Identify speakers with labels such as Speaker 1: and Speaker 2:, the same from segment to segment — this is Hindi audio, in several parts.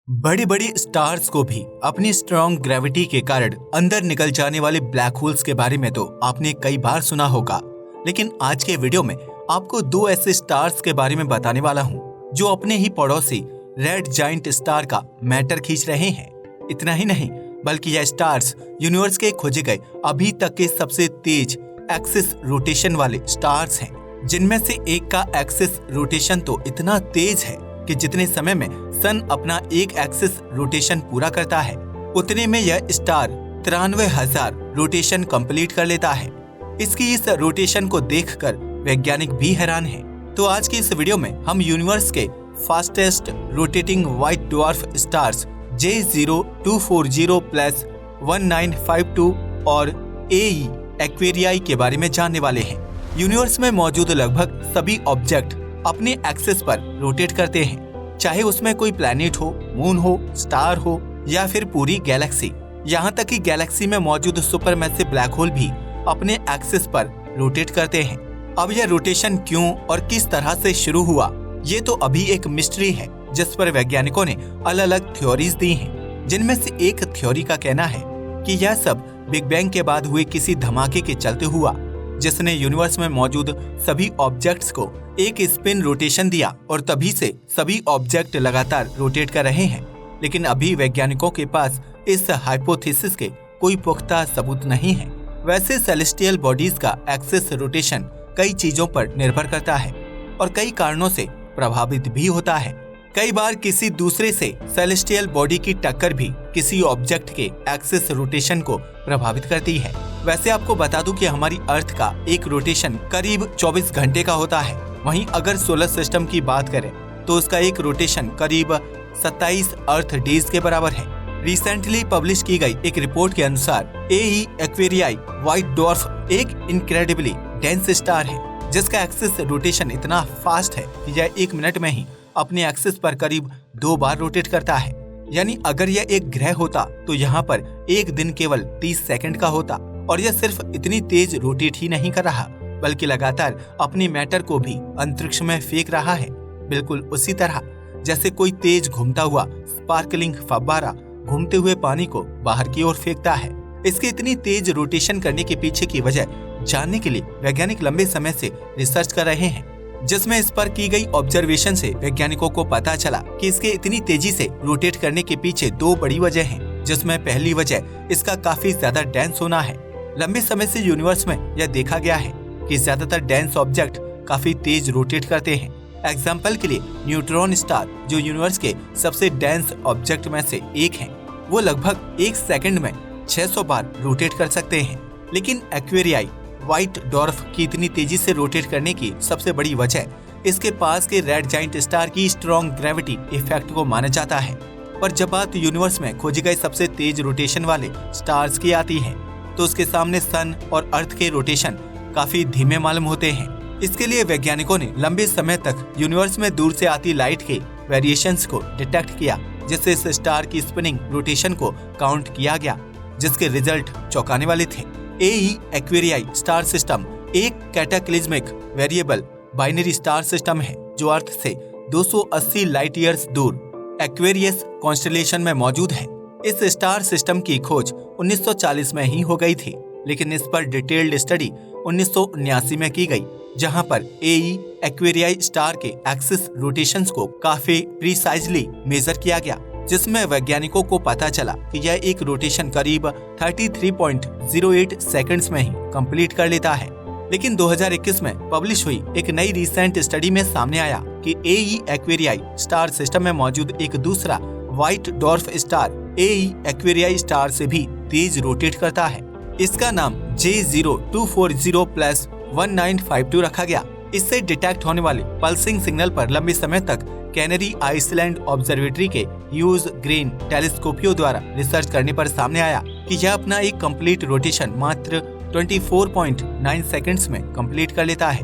Speaker 1: बड़ी बड़ी स्टार्स को भी अपनी स्ट्रॉन्ग ग्रेविटी के कारण अंदर निकल जाने वाले ब्लैक होल्स के बारे में तो आपने कई बार सुना होगा। लेकिन आज के वीडियो में आपको दो ऐसे स्टार्स के बारे में बताने वाला हूँ जो अपने ही पड़ोसी रेड जाइंट स्टार का मैटर खींच रहे हैं। इतना ही नहीं बल्कि यह स्टार्स यूनिवर्स के खोजे गए अभी तक के सबसे तेज एक्सिस रोटेशन वाले स्टार्स हैं, जिनमें से एक का एक्सिस रोटेशन तो इतना तेज है कि जितने समय में सन अपना एक एक्सिस रोटेशन पूरा करता है उतने में यह स्टार 93,000 रोटेशन कंप्लीट कर लेता है। इसकी इस रोटेशन को देखकर वैज्ञानिक भी हैरान हैं। तो आज की इस वीडियो में हम यूनिवर्स के fastest rotating white dwarf stars J0240+1952 और AE एक्वेरियाई के बारे में जानने वाले हैं। यूनिवर्स में मौजूद लगभग सभी ऑब्जेक्ट अपने एक्सिस पर रोटेट करते हैं, चाहे उसमें कोई प्लैनेट हो, मून हो, स्टार हो या फिर पूरी गैलेक्सी। यहाँ तक कि गैलेक्सी में मौजूद सुपरमैसिव ब्लैक होल भी अपने एक्सिस पर रोटेट करते हैं। अब यह रोटेशन क्यों और किस तरह से शुरू हुआ, ये तो अभी एक मिस्ट्री है जिस पर वैज्ञानिकों ने अलग अलग थ्योरीज दी हैं, जिनमें से एक थ्योरी का कहना है कि यह सब बिग बैंग के बाद हुए किसी धमाके के चलते हुआ, जिसने यूनिवर्स में मौजूद सभी ऑब्जेक्ट्स को एक स्पिन रोटेशन दिया और तभी से सभी ऑब्जेक्ट लगातार रोटेट कर रहे हैं। लेकिन अभी वैज्ञानिकों के पास इस हाइपोथेसिस के कोई पुख्ता सबूत नहीं है। वैसे सेलेस्टियल बॉडीज का एक्सिस रोटेशन कई चीजों पर निर्भर करता है और कई कारणों से प्रभावित भी होता है। कई बार किसी दूसरे से सेलेस्टियल बॉडी की टक्कर भी किसी ऑब्जेक्ट के एक्सिस रोटेशन को प्रभावित करती है। वैसे आपको बता दूं कि हमारी अर्थ का एक रोटेशन करीब 24 घंटे का होता है। वहीं अगर सोलर सिस्टम की बात करें तो उसका एक रोटेशन करीब 27 अर्थ डेज के बराबर है। रिसेंटली पब्लिश की गई एक रिपोर्ट के अनुसार AE एक्वेरियाई व्हाइट ड्वार्फ एक इनक्रेडिबली डेंस स्टार है, जिसका एक्सिस रोटेशन इतना फास्ट है कि यह 1 मिनट में ही अपने एक्सिस पर करीब 2 बार रोटेट करता है। यानी अगर यह एक ग्रह होता तो यहाँ पर एक दिन केवल 30 सेकंड का होता। और यह सिर्फ इतनी तेज रोटेट ही नहीं कर रहा बल्कि लगातार अपनी मैटर को भी अंतरिक्ष में फेंक रहा है, बिल्कुल उसी तरह जैसे कोई तेज घूमता हुआ स्पार्कलिंग फव्वारा घूमते हुए पानी को बाहर की ओर फेंकता है। इसके इतनी तेज रोटेशन करने के पीछे की वजह जानने के लिए वैज्ञानिक लंबे समय से रिसर्च कर रहे हैं, जिसमें इस पर की गई ऑब्जर्वेशन से वैज्ञानिकों को पता चला कि इसके इतनी तेजी से रोटेट करने के पीछे 2 बड़ी वजह हैं, जिसमें पहली वजह इसका काफी ज्यादा डेंस होना है। लंबे समय से यूनिवर्स में यह देखा गया है कि ज्यादातर डेंस ऑब्जेक्ट काफी तेज रोटेट करते हैं। एग्जाम्पल के लिए न्यूट्रॉन स्टार, जो यूनिवर्स के सबसे डेंस ऑब्जेक्ट में से एक है, वो लगभग 1 सेकंड में 600 बार रोटेट कर सकते हैं। लेकिन एक्वेरियाई व्हाइट ड्वार्फ की इतनी तेजी से रोटेट करने की सबसे बड़ी वजह इसके पास के रेड जाइंट स्टार की स्ट्रॉन्ग ग्रेविटी इफेक्ट को माना जाता है। पर जब बात यूनिवर्स में खोजे गए सबसे तेज रोटेशन वाले स्टार्स की आती है तो उसके सामने सन और अर्थ के रोटेशन काफी धीमे मालूम होते हैं। इसके लिए वैज्ञानिकों ने लंबे समय तक यूनिवर्स में दूर से आती लाइट के वेरिएशंस को डिटेक्ट किया, जिससे इस स्टार की स्पिनिंग रोटेशन को काउंट किया गया, जिसके रिजल्ट चौंकाने वाले थे। AE एक्वेरियाई स्टार सिस्टम एक कैटाक्लिज्मिक वेरिएबल बाइनरी स्टार सिस्टम है जो अर्थ से 280 लाइट ईयर्स दूर एक्वेरियस कॉन्स्टेलेशन में मौजूद है। इस स्टार सिस्टम की खोज 1940 में ही हो गई थी, लेकिन इस पर डिटेल्ड स्टडी 1979 में की गई, जहां पर AE एक्वेरियाई स्टार के एक्सिस रोटेशंस को काफी प्रिसाइजली मेजर किया गया, जिसमें वैज्ञानिकों को पता चला कि यह एक रोटेशन करीब 33.08 सेकंड्स में ही कंप्लीट कर लेता है। लेकिन 2021 में पब्लिश हुई एक नई रिसेंट स्टडी में सामने आया कि AE एक्वेरियाई स्टार सिस्टम में मौजूद एक दूसरा white dwarf star AE Aquarii star से भी तेज रोटेट करता है। इसका नाम J0240+1952 रखा गया। इससे डिटेक्ट होने वाले पल्सिंग सिग्नल पर लंबे समय तक कैनरी आइसलैंड ऑब्जर्वेटरी के ह्यूज ग्रीन टेलीस्कोपियो द्वारा रिसर्च करने पर सामने आया कि यह अपना एक कंप्लीट रोटेशन मात्र 24.9 सेकंड्स में कंप्लीट कर लेता है।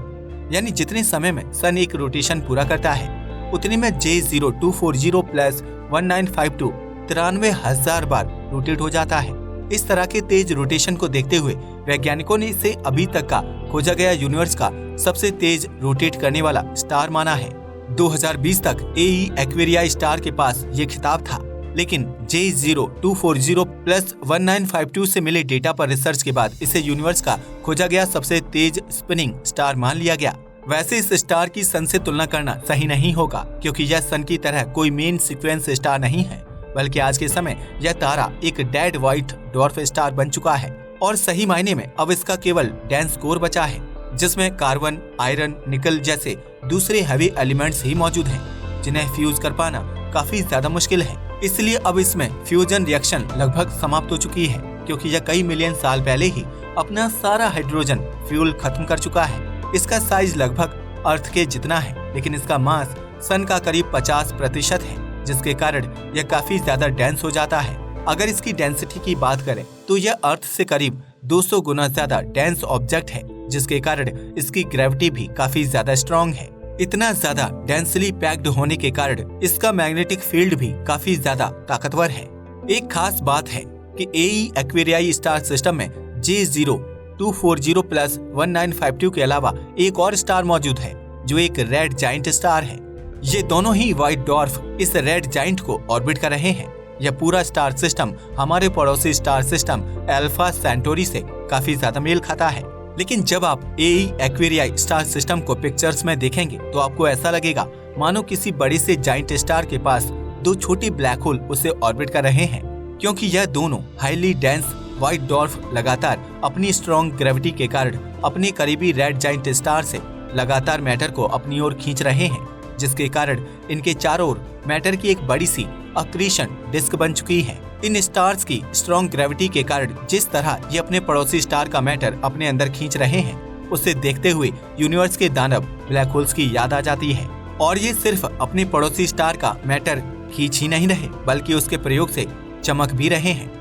Speaker 1: यानी जितने समय में सन एक रोटेशन पूरा करता है उतने में J0240+1952 93,000 बार रोटेट हो जाता है। इस तरह के तेज रोटेशन को देखते हुए वैज्ञानिकों ने इसे अभी तक का खोजा गया यूनिवर्स का सबसे तेज रोटेट करने वाला स्टार माना है। 2020 तक AE एक्वेरियाई स्टार के पास ये खिताब था। लेकिन J0240 प्लस 1952 से मिले डेटा पर रिसर्च के बाद इसे यूनिवर्स का खोजा गया सबसे तेज स्पिनिंग स्टार मान लिया गया। वैसे इस स्टार की सन से तुलना करना सही नहीं होगा, क्योंकि यह सन की तरह कोई मेन सीक्वेंस स्टार नहीं है, बल्कि आज के समय यह तारा एक डेड व्हाइट डॉर्फ स्टार बन चुका है और सही मायने में अब इसका केवल डेंस कोर बचा है, जिसमें कार्बन, आयरन, निकल जैसे दूसरे हैवी एलिमेंट्स ही मौजूद हैं, जिन्हें फ्यूज कर पाना काफी ज्यादा मुश्किल है। इसलिए अब इसमें फ्यूजन रिएक्शन लगभग समाप्त हो चुकी है, क्योंकि यह कई मिलियन साल पहले ही अपना सारा हाइड्रोजन फ्यूल खत्म कर चुका है। इसका साइज लगभग अर्थ के जितना है, लेकिन इसका मास सन का करीब 50% है, जिसके कारण यह काफी ज्यादा डेंस हो जाता है। अगर इसकी डेंसिटी की बात करें तो यह अर्थ से करीब 200 गुना ज्यादा डेंस ऑब्जेक्ट है, जिसके कारण इसकी ग्रेविटी भी काफी ज्यादा स्ट्रॉन्ग है। इतना ज्यादा डेंसली पैक्ड होने के कारण इसका मैग्नेटिक फील्ड भी काफी ज्यादा ताकतवर है। एक खास बात है कि AE एक्वेरियाई स्टार सिस्टम में J0240 प्लस 1952 के अलावा एक और स्टार मौजूद है, जो एक रेड जाइंट स्टार है। ये दोनों ही व्हाइट डॉर्फ इस रेड जाइंट को ऑर्बिट कर रहे हैं। यह पूरा स्टार सिस्टम हमारे पड़ोसी स्टार सिस्टम अल्फा सेंटोरी से काफी ज्यादा मेल खाता है। लेकिन जब आप AE एक्वेरियाई स्टार सिस्टम को पिक्चर्स में देखेंगे तो आपको ऐसा लगेगा मानो किसी बड़े से जाइंट स्टार के पास दो छोटे ब्लैक होल उसे ऑर्बिट कर रहे हैं, क्योंकि यह दोनों हाईली डेंस व्हाइट डॉर्फ लगातार अपनी स्ट्रॉन्ग ग्रेविटी के कारण अपने करीबी रेड जाइंट स्टार से लगातार मैटर को अपनी ओर खींच रहे हैं, जिसके कारण इनके चारों ओर मैटर की एक बड़ी सी अक्रीशन डिस्क बन चुकी है। इन स्टार्स की स्ट्रॉन्ग ग्रेविटी के कारण जिस तरह ये अपने पड़ोसी स्टार का मैटर अपने अंदर खींच रहे हैं, उसे देखते हुए यूनिवर्स के दानव ब्लैक होल्स की याद आ जाती है। और ये सिर्फ अपने पड़ोसी स्टार का मैटर खींच ही नहीं रहे, बल्कि उसके प्रयोग से चमक भी रहे हैं,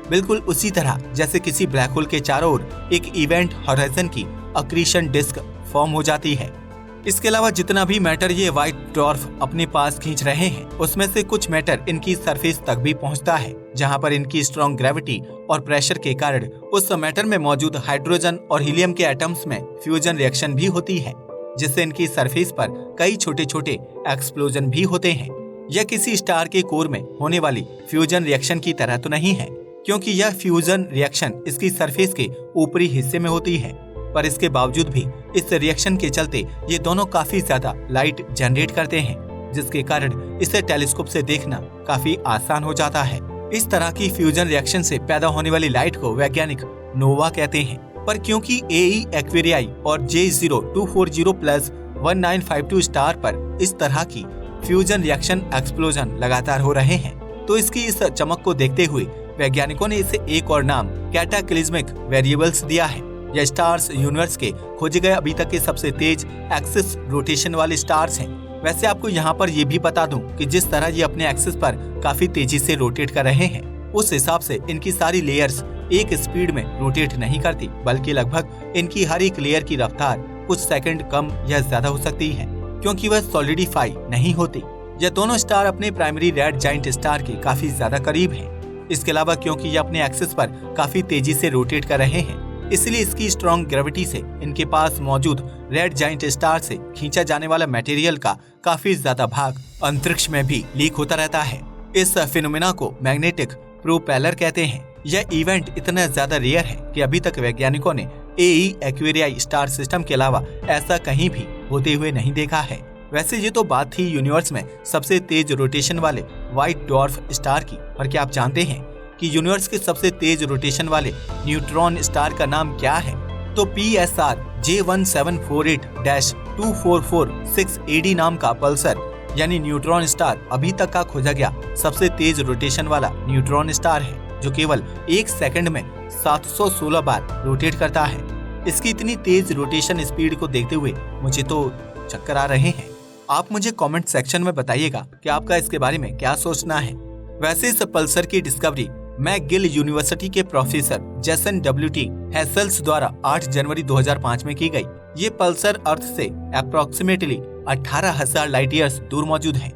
Speaker 1: बिल्कुल उसी तरह जैसे किसी ब्लैक होल के चारों ओर एक इवेंट हॉराइजन की अक्रीशन डिस्क फॉर्म हो जाती है। इसके अलावा जितना भी मैटर ये व्हाइट डॉर्फ अपने पास खींच रहे हैं, उसमें से कुछ मैटर इनकी सरफेस तक भी पहुंचता है, जहां पर इनकी स्ट्रॉन्ग ग्रेविटी और प्रेशर के कारण उस मैटर में मौजूद हाइड्रोजन और हीलियम के एटम्स में फ्यूजन रिएक्शन भी होती है, जिससे इनकी सरफेस पर कई छोटे छोटे एक्सप्लोजन भी होते हैं। यह किसी स्टार के कोर में होने वाली फ्यूजन रिएक्शन की तरह तो नहीं है, क्योंकि यह फ्यूजन रिएक्शन इसकी सरफेस के ऊपरी हिस्से में होती है, पर इसके बावजूद भी इस रिएक्शन के चलते ये दोनों काफी ज्यादा लाइट जनरेट करते हैं, जिसके कारण इसे टेलीस्कोप से देखना काफी आसान हो जाता है। इस तरह की फ्यूजन रिएक्शन से पैदा होने वाली लाइट को वैज्ञानिक नोवा कहते हैं, पर क्योंकि AE एक्वेरियाई और J0240 प्लस 1952 स्टार पर इस तरह की फ्यूजन रिएक्शन एक्सप्लोजन लगातार हो रहे हैं, तो इसकी इस चमक को देखते हुए वैज्ञानिकों ने इसे एक और नाम कैटाक्लिज्मिक वेरिएबल्स दिया है। यह स्टार्स यूनिवर्स के खोजे गए अभी तक के सबसे तेज एक्सिस रोटेशन वाले स्टार्स हैं। वैसे आपको यहाँ पर यह भी बता दूं कि जिस तरह ये अपने एक्सिस पर काफी तेजी से रोटेट कर रहे हैं, उस हिसाब से इनकी सारी लेयर्स एक स्पीड में रोटेट नहीं करती, बल्कि लगभग इनकी हर एक लेयर की रफ्तार कुछ सेकंड कम या ज्यादा हो सकती है, क्योंकि वह सॉलिडिफाई नहीं होती। यह दोनों स्टार अपने प्राइमरी रेड जाइंट स्टार के काफी ज्यादा करीब हैं। इसके अलावा क्योंकि ये अपने एक्सिस पर काफी तेजी से रोटेट कर रहे हैं, इसलिए इसकी स्ट्रॉन्ग ग्रेविटी से इनके पास मौजूद रेड जाइंट स्टार से खींचा जाने वाला मटेरियल का काफी ज्यादा भाग अंतरिक्ष में भी लीक होता रहता है। इस फिनोमेना को मैग्नेटिक प्रोपेलर कहते हैं। यह इवेंट इतना ज्यादा रेयर है कि अभी तक वैज्ञानिकों ने AE एक्वेरियाई स्टार सिस्टम के अलावा ऐसा कहीं भी होते हुए नहीं देखा है। वैसे ये तो बात थी यूनिवर्स में सबसे तेज रोटेशन वाले व्हाइट डॉर्फ स्टार की, पर क्या आप जानते हैं कि यूनिवर्स के सबसे तेज रोटेशन वाले न्यूट्रॉन स्टार का नाम क्या है? तो PSR J1748-2446 AD नाम का पल्सर यानी न्यूट्रॉन स्टार अभी तक का खोजा गया सबसे तेज रोटेशन वाला न्यूट्रॉन स्टार है, जो केवल एक सेकंड में 716 बार रोटेट करता है। इसकी इतनी तेज रोटेशन स्पीड को देखते हुए मुझे तो चक्कर आ रहे हैं। आप मुझे कमेंट सेक्शन में बताइएगा कि आपका इसके बारे में क्या सोचना है। वैसे इस पल्सर की डिस्कवरी मैकगिल यूनिवर्सिटी के प्रोफेसर जेसन WT हेसल्स द्वारा 8 जनवरी 2005 में की गई। ये पल्सर अर्थ से अप्रोक्सीमेटली 18,000 लाइट ईयर्स दूर मौजूद है।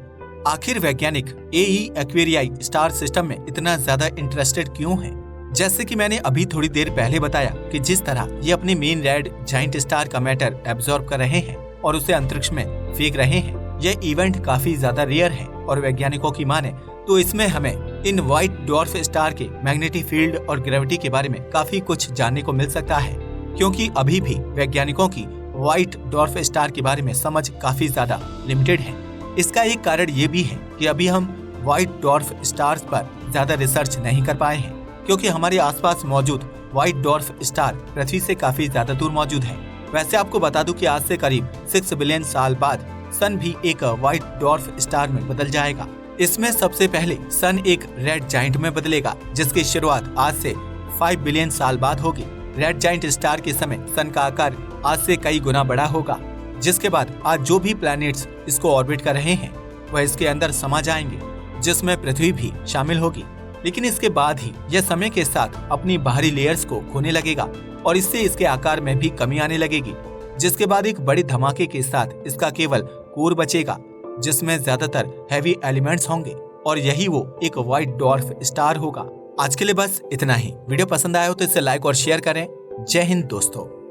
Speaker 1: आखिर वैज्ञानिक AE एक्वेरियाई स्टार सिस्टम में इतना ज्यादा इंटरेस्टेड क्यों है? जैसे कि मैंने अभी थोड़ी देर पहले बताया कि जिस तरह ये अपने मेन रेड जाइंट स्टार का मैटर एब्जॉर्ब कर रहे हैं और उसे अंतरिक्ष में फेंक रहे हैं, यह इवेंट काफी ज्यादा रेयर है और वैज्ञानिकों की माने तो इसमें हमें इन व्हाइट डॉर्फ स्टार के मैग्नेटिक फील्ड और ग्रेविटी के बारे में काफी कुछ जानने को मिल सकता है, क्योंकि अभी भी वैज्ञानिकों की व्हाइट डॉर्फ स्टार के बारे में समझ काफी ज्यादा लिमिटेड है। इसका एक कारण ये भी है कि अभी हम व्हाइट डॉर्फ स्टार्स पर ज्यादा रिसर्च नहीं कर पाए हैं, क्योंकि हमारे आसपास मौजूद व्हाइट डॉर्फ स्टार पृथ्वी से काफी ज्यादा दूर मौजूद है। वैसे आपको बता दूं कि आज से करीब 6 बिलियन साल बाद सन भी एक व्हाइट डॉर्फ स्टार में बदल जाएगा। इसमें सबसे पहले सन एक रेड जाइंट में बदलेगा, जिसकी शुरुआत आज से 5 बिलियन साल बाद होगी। रेड जाइंट स्टार के समय सन का आकार आज से कई गुना बड़ा होगा, जिसके बाद आज जो भी प्लैनेट्स इसको ऑर्बिट कर रहे हैं वह इसके अंदर समा जाएंगे, जिसमें पृथ्वी भी शामिल होगी। लेकिन इसके बाद ही यह समय के साथ अपनी बाहरी लेयर्स को खोने लगेगा और इससे इसके आकार में भी कमी आने लगेगी, जिसके बाद एक बड़े धमाके के साथ इसका केवल कोर बचेगा, जिसमें ज्यादातर हैवी एलिमेंट्स होंगे, और यही वो एक व्हाइट डॉर्फ स्टार होगा। आज के लिए बस इतना ही। वीडियो पसंद आया हो तो इसे लाइक और शेयर करें। जय हिंद दोस्तों।